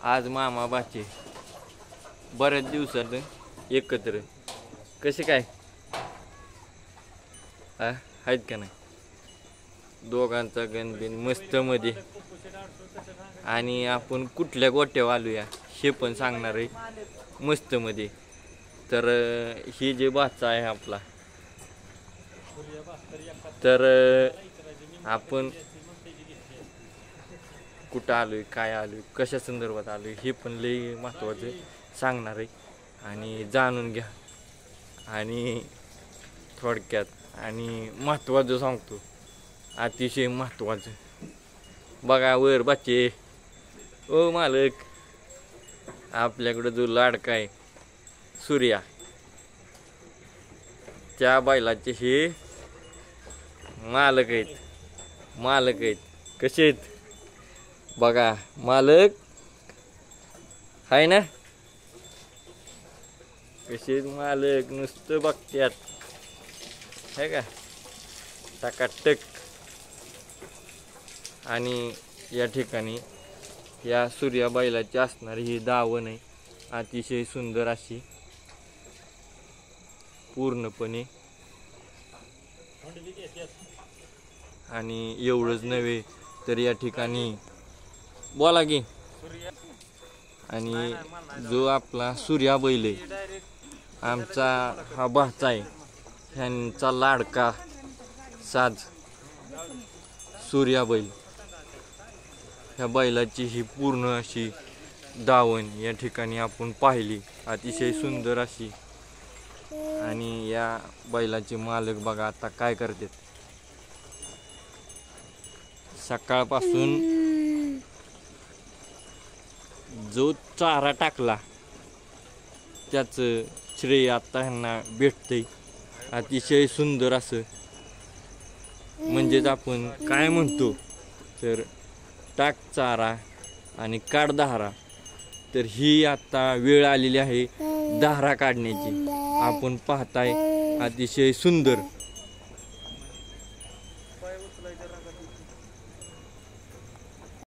आज मामा बाचे बऱ्याच दिवसात एकत्र कसे काय आहेत का नाही दोघांचा गणबिन मस्त मध्ये आणि आपण कुठल्या गोट्यावर आलूया हे पण सांगणार आहे मस्त मध्ये। तर ही जे बाचा आहे आपला तर आपण कुठं आलोय काय आलोय कशा संदर्भात आलोय हे पण लई महत्त्वाचं सांगणार आहे आणि जाणून घ्या। आणि थोडक्यात आणि महत्त्वाचं सांगतो अतिशय महत्त्वाचं बघा वर बच्चे ओ मालक आपल्याकडे जो लाडका आहे सूर्या त्या बैलाचे हे मालक आहेत कसे आहेत बघा मालक आहे ना कसे मालक नुसतं बघत्यात है का टकाटक। आणि या ठिकाणी या सूर्या बैलाची असणारी ही दावण आहे अतिशय सुंदर अशी पूर्णपणे। आणि एवढंच नव्हे तर या ठिकाणी बोला की आणि जो आपला सूर्या बैल आहे आमचा हा भाचा आहे ह्यांचा लाडका साज सूर्या बैल ह्या बैलाची ही पूर्ण अशी दावण या ठिकाणी आपण पाहिली अतिशय सुंदर अशी। आणि या बैलाचे मालक बघा आता काय करतात सकाळपासून जो चारा टाकला त्याचं श्रेय आता ह्यांना भेटतंय अतिशय सुंदर असं। म्हणजेच आपण काय म्हणतो तर टाक चारा आणि काढ दहारा तर ही आता वेळ आलेली आहे दहारा काढण्याची। आपण पाहताय अतिशय सुंदर